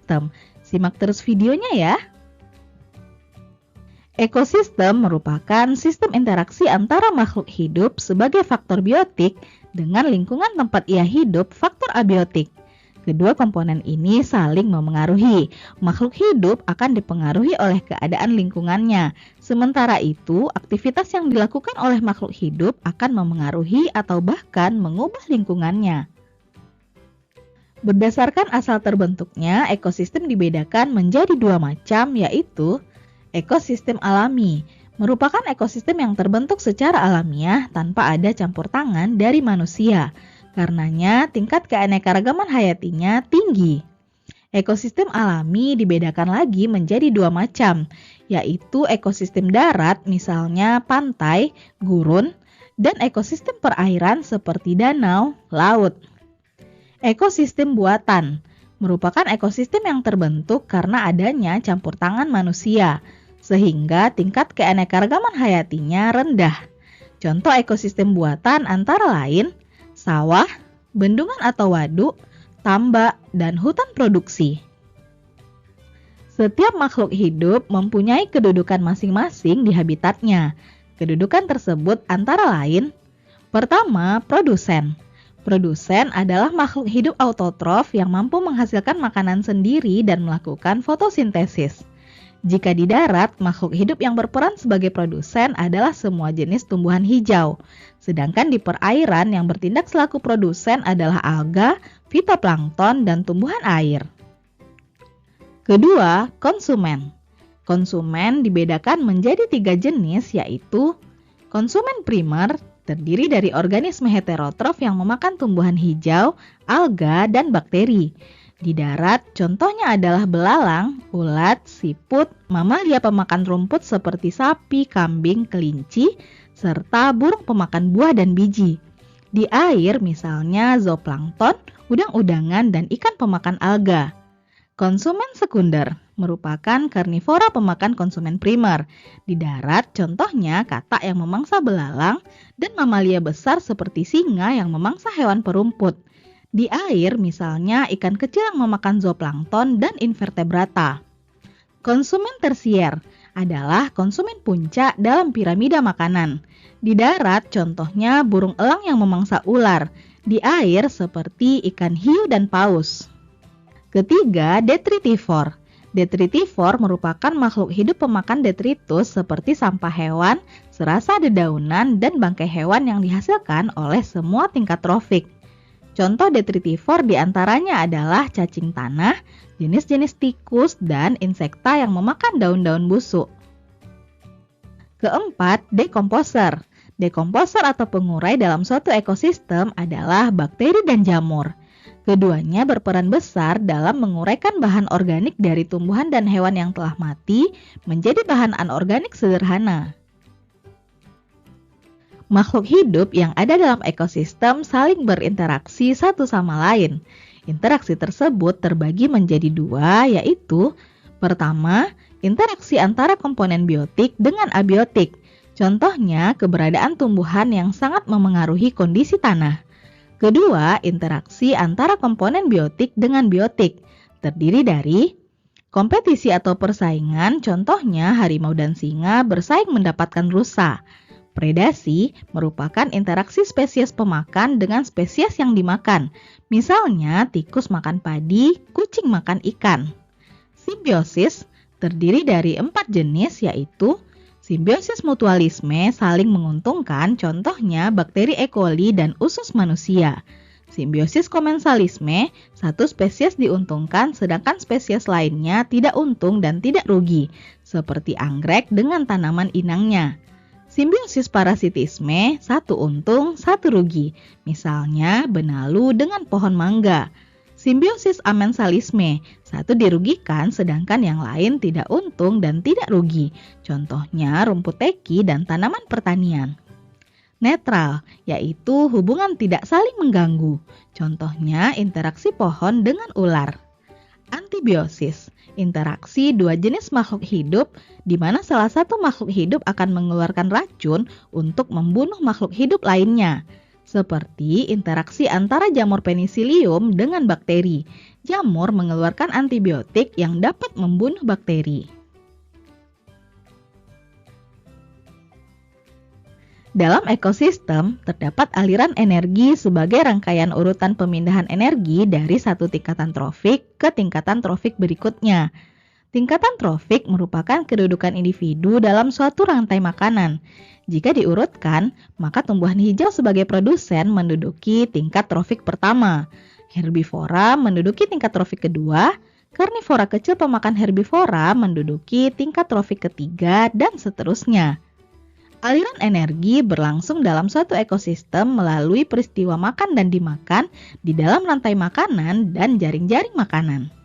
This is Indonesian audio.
ekosistem. Simak terus videonya ya. Ekosistem merupakan sistem interaksi antara makhluk hidup sebagai faktor biotik dengan lingkungan tempat ia hidup, faktor abiotik. Kedua komponen ini saling memengaruhi. Makhluk hidup akan dipengaruhi oleh keadaan lingkungannya. Sementara itu, aktivitas yang dilakukan oleh makhluk hidup akan memengaruhi atau bahkan mengubah lingkungannya. Berdasarkan asal terbentuknya, ekosistem dibedakan menjadi dua macam, yaitu ekosistem alami, merupakan ekosistem yang terbentuk secara alamiah tanpa ada campur tangan dari manusia. Karenanya, tingkat keanekaragaman hayatinya tinggi. Ekosistem alami dibedakan lagi menjadi dua macam, yaitu ekosistem darat, misalnya pantai, gurun, dan ekosistem perairan seperti danau, laut. Ekosistem buatan merupakan ekosistem yang terbentuk karena adanya campur tangan manusia, sehingga tingkat keanekaragaman hayatinya rendah. Contoh ekosistem buatan antara lain sawah, bendungan atau waduk, tambak, dan hutan produksi. Setiap makhluk hidup mempunyai kedudukan masing-masing di habitatnya. Kedudukan tersebut antara lain: pertama, produsen. Produsen adalah makhluk hidup autotrof yang mampu menghasilkan makanan sendiri dan melakukan fotosintesis. Jika di darat, makhluk hidup yang berperan sebagai produsen adalah semua jenis tumbuhan hijau. Sedangkan di perairan yang bertindak selaku produsen adalah alga, fitoplankton, dan tumbuhan air. Kedua, konsumen. Konsumen dibedakan menjadi 3 jenis, yaitu konsumen primer, terdiri dari organisme heterotrof yang memakan tumbuhan hijau, alga, dan bakteri. Di darat, contohnya adalah belalang, ulat, siput, mamalia pemakan rumput seperti sapi, kambing, kelinci, serta burung pemakan buah dan biji. Di air, misalnya zooplankton, udang-udangan, dan ikan pemakan alga. Konsumen sekunder merupakan karnivora pemakan konsumen primer. Di darat, contohnya katak yang memangsa belalang dan mamalia besar seperti singa yang memangsa hewan perumput. Di air, misalnya ikan kecil yang memakan zooplankton dan invertebrata. Konsumen tersier adalah konsumen puncak dalam piramida makanan. Di darat, contohnya burung elang yang memangsa ular. Di air, seperti ikan hiu dan paus. Ketiga, detritivor. Detritivor merupakan makhluk hidup pemakan detritus seperti sampah hewan, serasa dedaunan, dan bangkai hewan yang dihasilkan oleh semua tingkat trofik. Contoh detritivor diantaranya adalah cacing tanah, jenis-jenis tikus, dan insekta yang memakan daun-daun busuk. Keempat, dekomposer. Dekomposer atau pengurai dalam suatu ekosistem adalah bakteri dan jamur. Keduanya berperan besar dalam menguraikan bahan organik dari tumbuhan dan hewan yang telah mati menjadi bahan anorganik sederhana. Makhluk hidup yang ada dalam ekosistem saling berinteraksi satu sama lain. Interaksi tersebut terbagi menjadi dua, yaitu pertama, interaksi antara komponen biotik dengan abiotik. Contohnya, keberadaan tumbuhan yang sangat memengaruhi kondisi tanah. Kedua, interaksi antara komponen biotik dengan biotik, terdiri dari kompetisi atau persaingan, contohnya harimau dan singa bersaing mendapatkan rusa. Predasi merupakan interaksi spesies pemakan dengan spesies yang dimakan. Misalnya, tikus makan padi, kucing makan ikan. Simbiosis terdiri dari 4 jenis, yaitu simbiosis mutualisme, saling menguntungkan, contohnya bakteri E. coli dan usus manusia. Simbiosis komensalisme, satu spesies diuntungkan sedangkan spesies lainnya tidak untung dan tidak rugi, seperti anggrek dengan tanaman inangnya. Simbiosis parasitisme, satu untung, satu rugi, misalnya benalu dengan pohon mangga. Simbiosis amensalisme, satu dirugikan sedangkan yang lain tidak untung dan tidak rugi, contohnya rumput teki dan tanaman pertanian. Netral, yaitu hubungan tidak saling mengganggu, contohnya interaksi pohon dengan ular. Antibiosis, interaksi dua jenis makhluk hidup di mana salah satu makhluk hidup akan mengeluarkan racun untuk membunuh makhluk hidup lainnya. seperti interaksi antara jamur penicillium dengan bakteri. Jamur mengeluarkan antibiotik yang dapat membunuh bakteri. Dalam ekosistem, terdapat aliran energi sebagai rangkaian urutan pemindahan energi dari satu tingkatan trofik ke tingkatan trofik berikutnya. Tingkatan trofik merupakan kedudukan individu dalam suatu rantai makanan. Jika diurutkan, maka tumbuhan hijau sebagai produsen menduduki tingkat trofik pertama. Herbivora menduduki tingkat trofik kedua, karnivora kecil pemakan herbivora menduduki tingkat trofik ketiga, dan seterusnya. Aliran energi berlangsung dalam suatu ekosistem melalui peristiwa makan dan dimakan di dalam rantai makanan dan jaring-jaring makanan.